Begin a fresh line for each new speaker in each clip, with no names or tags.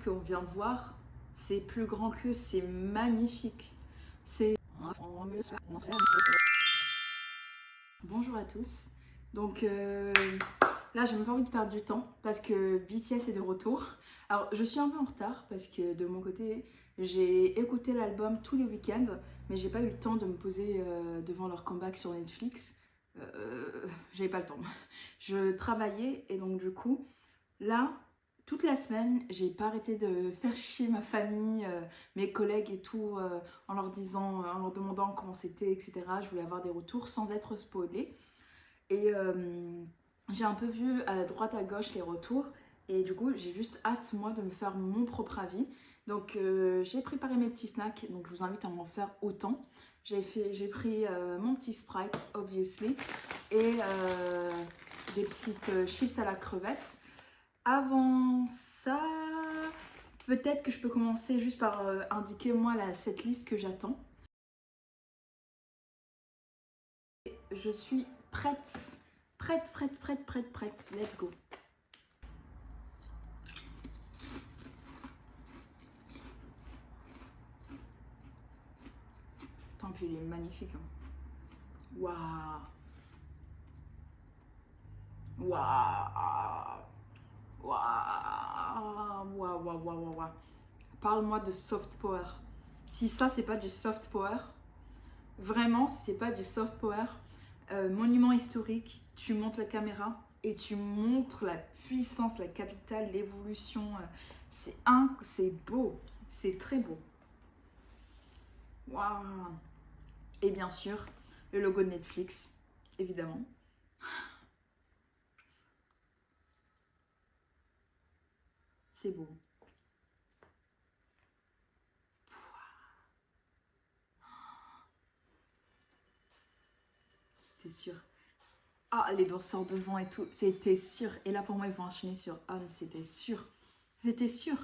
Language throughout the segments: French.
Ce qu'on vient de voir, c'est plus grand qu'eux, c'est magnifique. C'est... Bonjour à tous. Donc là, j'ai même pas envie de perdre du temps parce que BTS est de retour. Alors, je suis un peu en retard parce que de mon côté, j'ai écouté l'album tous les week-ends, mais j'ai pas eu le temps de me poser devant leur comeback sur Netflix. J'avais pas le temps. Je travaillais et donc du coup, là, toute la semaine, j'ai pas arrêté de faire chier ma famille, mes collègues et tout, en leur disant, en leur demandant comment c'était, etc. Je voulais avoir des retours sans être spoilée. Et j'ai un peu vu à droite à gauche les retours. Et du coup, j'ai juste hâte, moi, de me faire mon propre avis. Donc, j'ai préparé mes petits snacks. Donc, je vous invite à m'en faire autant. J'ai pris mon petit Sprite, obviously. Et des petites chips à la crevette. Avant ça, peut-être que je peux commencer juste par indiquer moi cette liste que j'attends. Je suis prête. Prête. Let's go. Tant puis il est magnifique. Waouh. Waouh. Waouh. Parle-moi de soft power. Si ça, c'est pas du soft power, vraiment, si c'est pas du soft power, monument historique, tu montes la caméra et tu montres la puissance, la capitale, l'évolution. C'est beau, c'est très beau. Waouh. Et bien sûr, le logo de Netflix, évidemment. C'est beau. C'était sûr. Ah, les danseurs devant et tout, c'était sûr. Et là, pour moi, ils vont enchaîner sur On, c'était sûr. C'était sûr.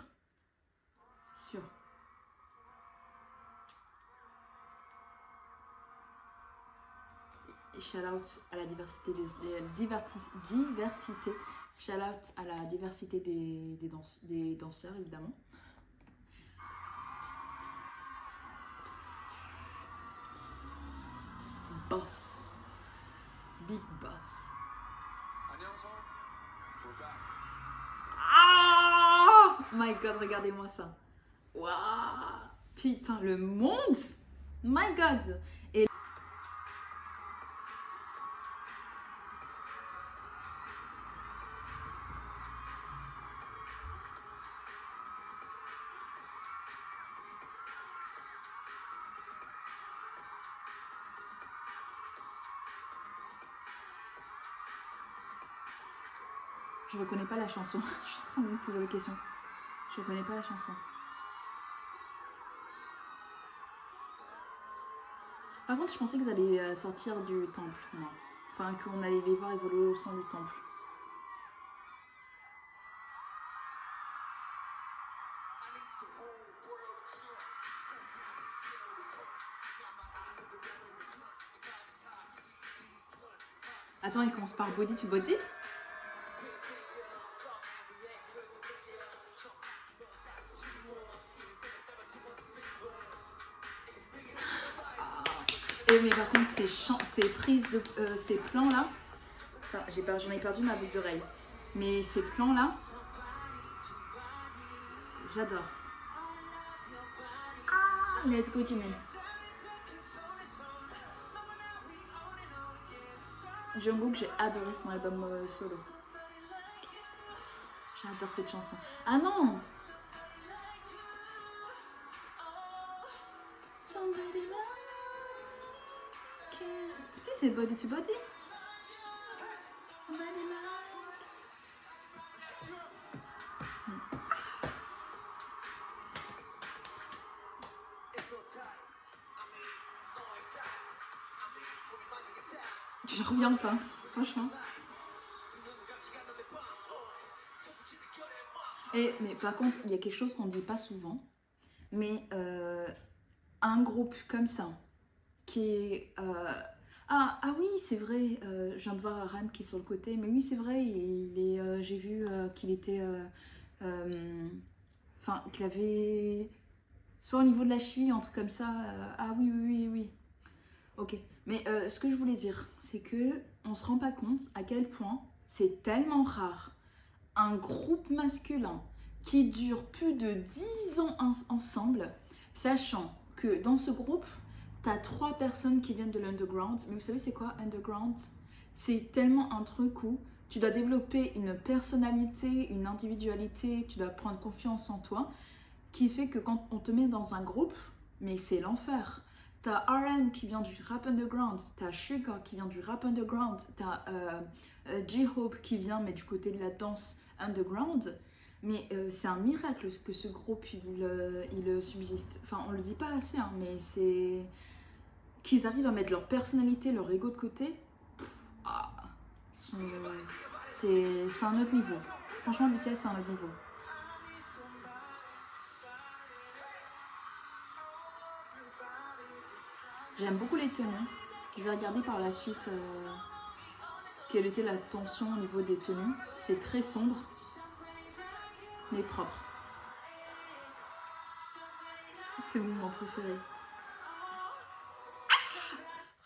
Sûr. Et shout out à la diversité, diversité. Shout out à la diversité des danseurs, évidemment. Boss. Big boss. Ah! My god, regardez-moi ça. Waouh! Putain, le monde! My god! Et je reconnais pas la chanson. Je suis en train de me poser la question. Je reconnais pas la chanson. Par contre, je pensais qu'ils allaient sortir du temple, moi. Enfin, qu'on allait les voir évoluer au sein du temple. Attends, il commence par body to body. Et mais par contre, ces prises de ces plans là, enfin, j'en ai perdu ma boucle d'oreille. Mais ces plans là, j'adore. Ah, let's go Jimin. Jungkook, j'ai adoré son album solo. J'adore cette chanson. Ah non! Si, c'est Body to Body. Je reviens pas, franchement. Mais par contre, il y a quelque chose qu'on ne dit pas souvent. Mais un groupe comme ça, qui est... Ah oui, c'est vrai, je viens de voir Aram qui est sur le côté, mais oui, c'est vrai, j'ai vu qu'il était Enfin, qu'il avait soit au niveau de la cheville, un truc comme ça. Ah oui, oui, oui, oui. Ok. Mais ce que je voulais dire, c'est que on se rend pas compte à quel point c'est tellement rare un groupe masculin qui dure plus de 10 ans ensemble, sachant que dans ce groupe, tu as 3 personnes qui viennent de l'underground. Mais vous savez, c'est quoi underground? C'est tellement un truc où tu dois développer une personnalité, une individualité, tu dois prendre confiance en toi, qui fait que quand on te met dans un groupe, mais c'est l'enfer. T'as RM qui vient du rap underground, t'as Suga qui vient du rap underground, t'as J-Hope qui vient mais du côté de la danse underground. Mais c'est un miracle que ce groupe il subsiste. Enfin, on le dit pas assez, hein, mais c'est qu'ils arrivent à mettre leur personnalité, leur ego de côté. Ah, sont- c'est un autre niveau. Franchement, BTS, c'est un autre niveau. J'aime beaucoup les tenues. Je vais regarder par la suite quelle était la tension au niveau des tenues. C'est très sombre, mais propre. C'est mon moment préféré.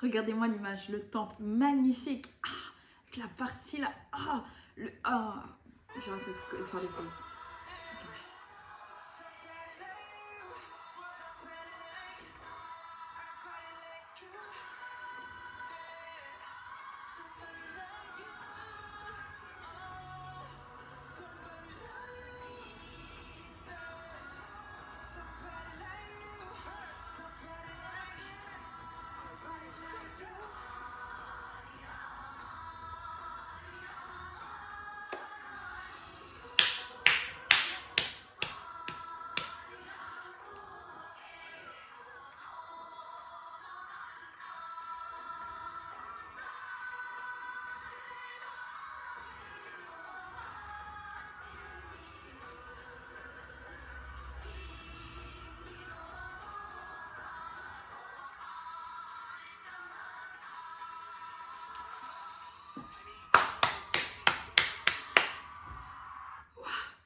Regardez-moi l'image, le temple magnifique. Avec la partie là. J'ai arrêté de faire des pauses.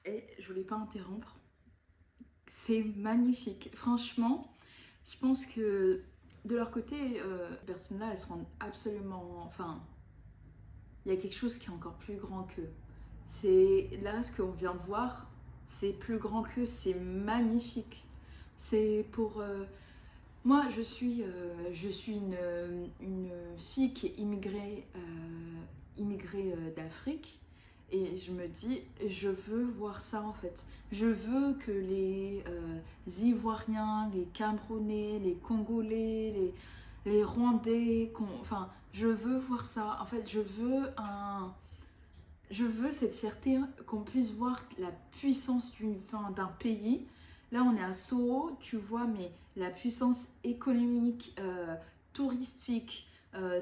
Et je voulais pas interrompre. C'est magnifique. Franchement, je pense que de leur côté, ces personnes-là, elles se rendent absolument. Enfin, il y a quelque chose qui est encore plus grand qu'eux. C'est là ce qu'on vient de voir, c'est plus grand qu'eux, c'est magnifique. C'est pour. Moi, je suis une fille qui est immigrée d'Afrique. Et je me dis, je veux voir ça en fait. Je veux que les Ivoiriens, les Camerounais, les Congolais, les Rwandais, enfin, je veux voir ça. En fait, je veux cette fierté qu'on puisse voir la puissance d'un pays. Là, on est à Soro, tu vois, mais la puissance économique, touristique,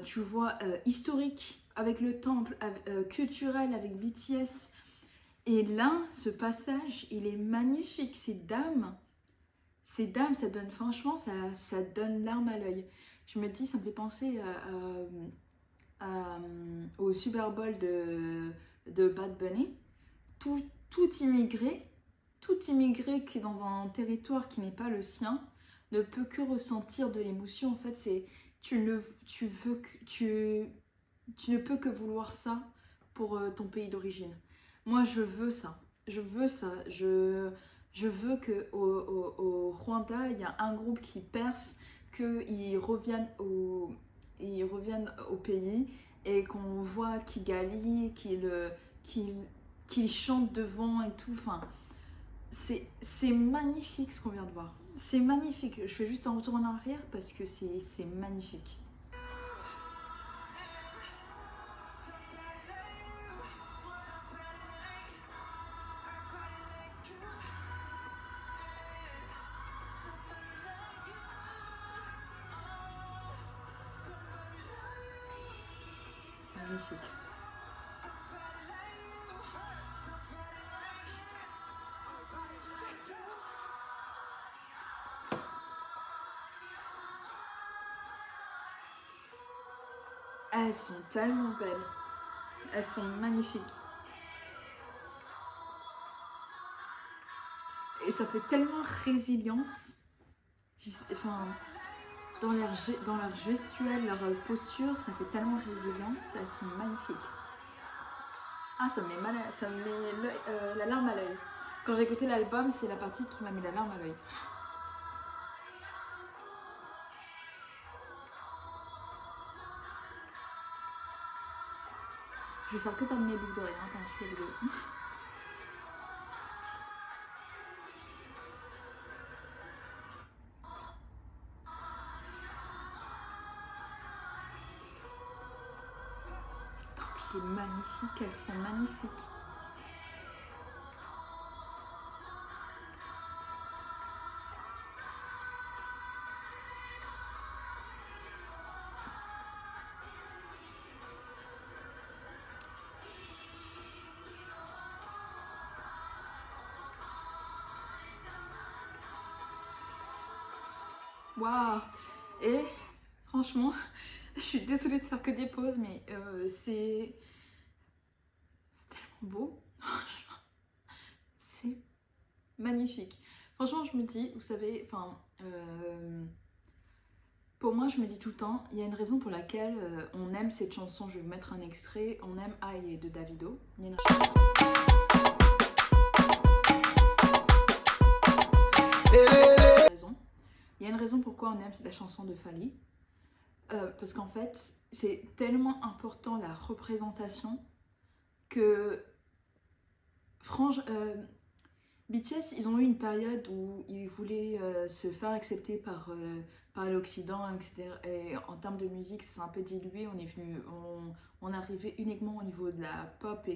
tu vois, historique avec le temple, culturel avec BTS. Et là, ce passage, il est magnifique. Ces dames, ça donne, franchement, ça donne larme à l'œil. Je me dis, ça me fait penser au Super Bowl de Bad Bunny. Tout, tout immigré, tout immigré qui est dans un territoire qui n'est pas le sien ne peut que ressentir de l'émotion. En fait, c'est tu ne peux que vouloir ça pour ton pays d'origine. Moi, je veux ça. Je veux ça. Je veux que au Rwanda, il y a un groupe qui perce, qu'ils ils reviennent au pays et qu'on voit Kigali, qu'ils chantent devant et tout. Enfin, c'est magnifique ce qu'on vient de voir. C'est magnifique. Je fais juste un retour en arrière parce que c'est magnifique. C'est magnifique. Elles sont tellement belles. Elles sont magnifiques. Et ça fait tellement résilience. Enfin, dans leur gestuelle, leur posture, ça fait tellement résilience. Elles sont magnifiques. Ah, ça me met, ça me met la larme à l'œil. Quand j'ai écouté l'album, c'est la partie qui m'a mis la larme à l'œil. Je vais faire que perdre mes boucles d'oreilles pendant toute la vidéo. Elle est magnifique, elles sont magnifiques. Waouh! Et franchement, je suis désolée de faire que des pauses, mais c'est tellement beau. C'est magnifique. Franchement, je me dis, vous savez, enfin, pour moi, je me dis tout le temps, il y a une raison pour laquelle on aime cette chanson. Je vais vous mettre un extrait. On aime Aïe de Davido. Il y a une raison. Il y a une raison pourquoi on aime la chanson de Fally. Parce qu'en fait, c'est tellement important la représentation que, franchement, BTS, ils ont eu une période où ils voulaient se faire accepter par l'Occident, etc. Et en termes de musique, ça s'est un peu dilué. On arrivait uniquement au niveau de la pop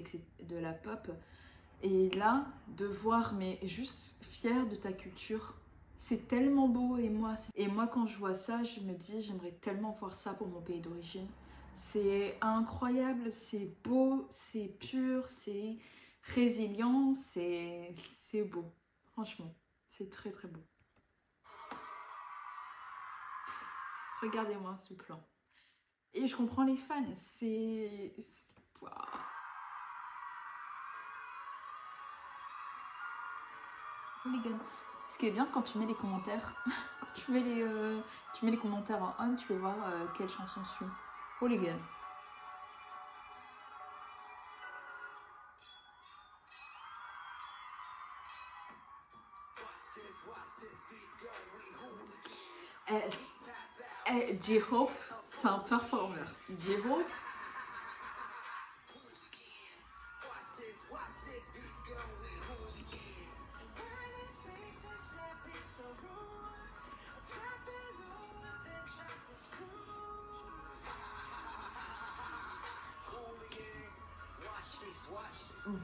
Et là, de voir, mais juste fier de ta culture, c'est tellement beau. Et moi, quand je vois ça, je me dis, j'aimerais tellement voir ça pour mon pays d'origine. C'est incroyable, c'est beau, c'est pur, c'est résilient, c'est beau. Franchement, c'est très très beau. Regardez-moi ce plan. Et je comprends les fans, Waouh. Hooligan. Ce qui est bien quand tu mets les commentaires, quand tu mets les commentaires en on, tu peux voir quelle chanson suit. Hooligan. J-Hope, c'est un performeur. J-Hope.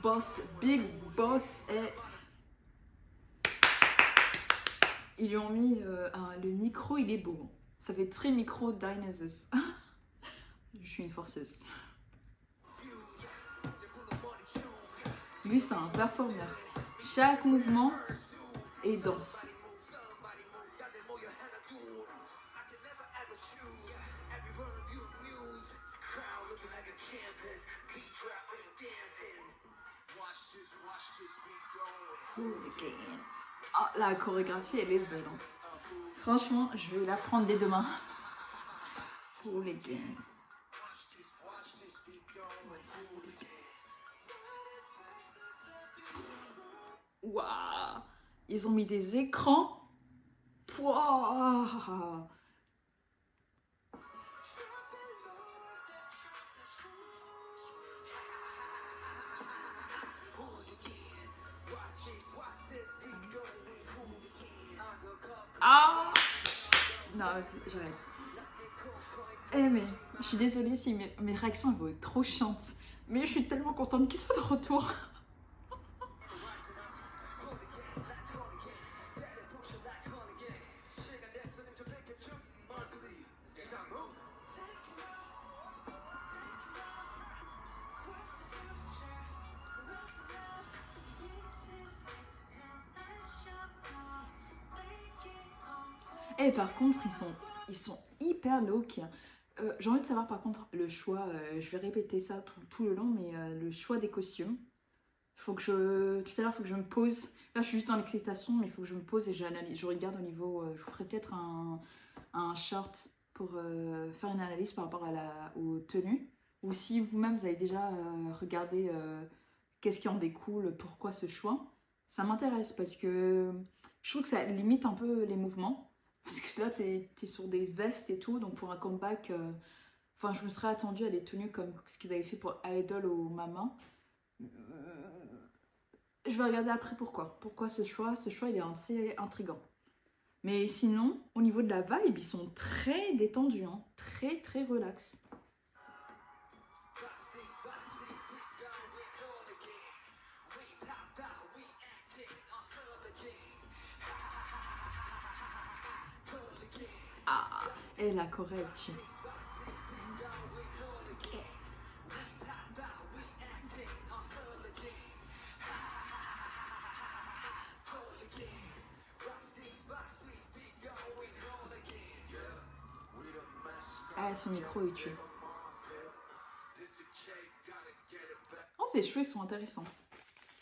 Boss, Big Boss Ils lui ont mis le micro, il est beau. Ça fait très micro Dionysus. Je suis une forceuse. Lui, c'est un performeur. Chaque mouvement est danse. Ah, la chorégraphie, elle est belle. Hein. Franchement, je vais la prendre dès demain. Hooligan. Waouh! Ils ont mis des écrans. Pouah. Ah! Non, j'arrête. Mais je suis désolée si mes réactions elles vont être trop chiantes. Mais je suis tellement contente qu'ils soient de retour. Et par contre, ils sont hyper low-key. J'ai envie de savoir par contre le choix, je vais répéter ça tout le long, mais le choix des costumes. Tout à l'heure, il faut que je me pose Là, je suis juste dans l'excitation, mais il faut que je me pose et j'analyse. Je regarde au niveau. Je vous ferai peut-être un short pour faire une analyse par rapport aux tenues. Ou si vous-même, vous avez déjà regardé qu'est-ce qui en découle, pourquoi ce choix. Ça m'intéresse parce que je trouve que ça limite un peu les mouvements. Parce que là, t'es sur des vestes et tout, donc pour un comeback, enfin, je me serais attendue à des tenues comme ce qu'ils avaient fait pour Idol au Mama. Je vais regarder après pourquoi. Pourquoi ce choix? Ce choix, il est assez intriguant. Mais sinon, au niveau de la vibe, ils sont très détendus, hein. Très, très relax. Ah, et la correcte. Ah, son micro est tué. Oh, ses cheveux sont intéressants.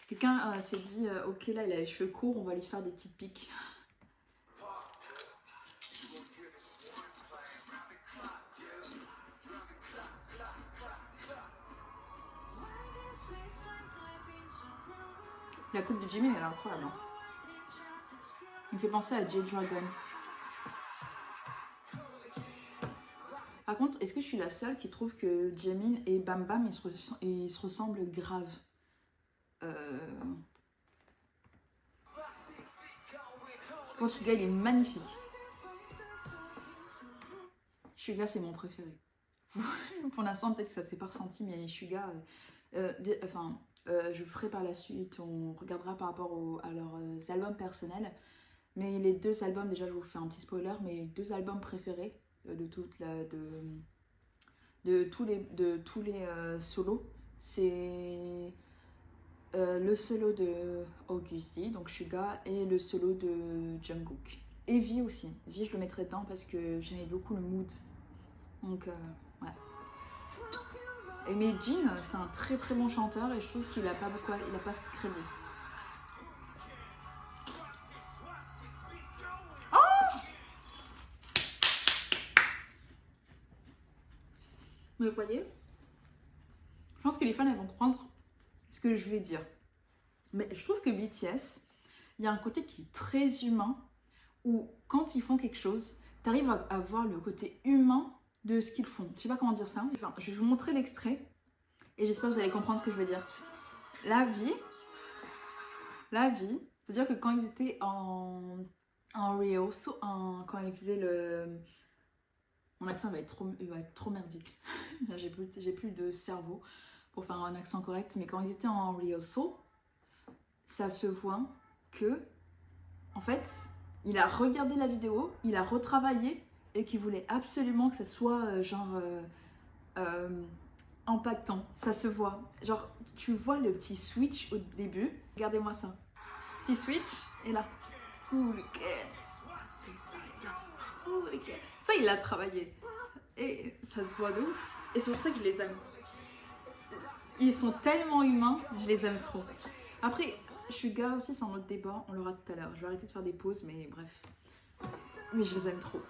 Quelqu'un s'est dit, ok, là, il a les cheveux courts, on va lui faire des petites piques. La coupe de Jimin, elle est incroyable. Hein. Il me fait penser à J-Dragon. Par contre, est-ce que je suis la seule qui trouve que Jimin et Bam Bam, ils se ressemblent grave? Moi, Suga, il est magnifique. Suga, c'est mon préféré. Pour l'instant, peut-être que ça s'est pas ressenti, mais Suga, je ferai par la suite, on regardera par rapport à leurs albums personnels. Mais les deux albums, déjà, je vous fais un petit spoiler, mes deux albums préférés de tous les solos, c'est le solo de Augusti, donc Suga, et le solo de Jungkook. Et V aussi. V, je le mettrai dedans parce que j'aimais beaucoup le mood. Donc, ouais. Et mais Jin, c'est un très très bon chanteur et je trouve qu'il a pas ce crédit. Mais vous voyez, je pense que les fans elles vont comprendre ce que je vais dire. Mais je trouve que BTS, il y a un côté qui est très humain où quand ils font quelque chose, tu arrives à voir le côté humain de ce qu'ils font. Je sais pas comment dire ça. Enfin, je vais vous montrer l'extrait et j'espère que vous allez comprendre ce que je veux dire. La vie, c'est-à-dire que quand ils étaient en rehearsal, quand ils faisaient le... Mon accent va être trop merdique. Là, j'ai plus de cerveau pour faire un accent correct. Mais quand ils étaient en rehearsal, ça se voit que, en fait, il a regardé la vidéo, il a retravaillé et qu'il voulait absolument que ça soit impactant. Ça se voit. Genre, tu vois le petit switch au début. Regardez-moi ça. Petit switch et là. Ça, il l'a travaillé. Et ça se voit de ouf. Et c'est pour ça que je les aime. Ils sont tellement humains, je les aime trop. Après, Suga aussi, c'est un autre débat, on l'aura tout à l'heure. Je vais arrêter de faire des pauses, mais bref. Mais je les aime trop.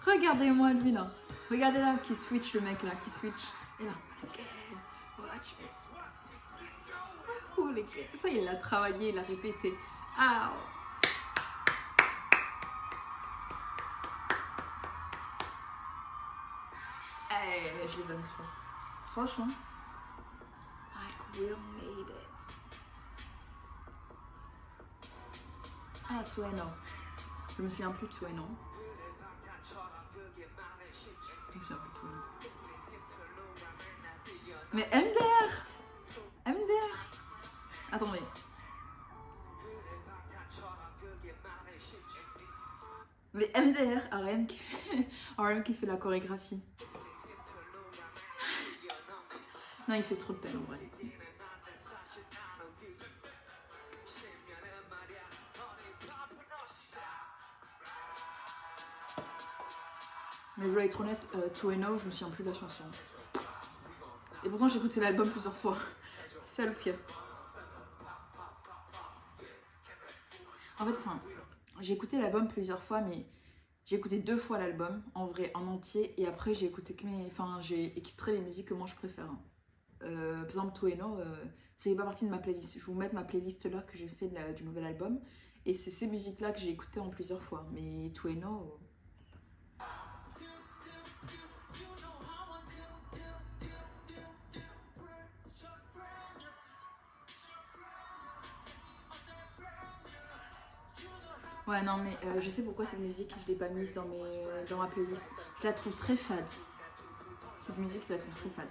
Regardez-moi lui là. Regardez là, qui switch le mec là, qui switch. Et là. Ça, il l'a travaillé, il l'a répété. Ah. Je les aime trop. Franchement. I will made it. Ah, Tueno. Je me souviens plus de Tueno. Je me souviens plus de Tueno. Mais MDR! MDR! Attendez. Mais MDR, RM qui fait la chorégraphie. Non, il fait trop de peine en vrai. Mais je dois être honnête, To and je me souviens plus de la chanson. Et pourtant j'ai écouté l'album plusieurs fois. C'est ça le pire. En fait, enfin, j'ai écouté l'album plusieurs fois, mais j'ai écouté 2 fois l'album, en vrai, en entier, et après j'ai écouté que mes... Enfin, j'ai extrait les musiques que moi je préfère. Hein. Par exemple, Tueno, c'est pas partie de ma playlist. Je vais vous mettre ma playlist là que j'ai fait du nouvel album, et c'est ces musiques-là que j'ai écoutées en plusieurs fois. Mais Tueno... Ouais, non, mais je sais pourquoi cette musique, je l'ai pas mise dans ma playlist. Je la trouve très fade. Cette musique, je la trouve très fade.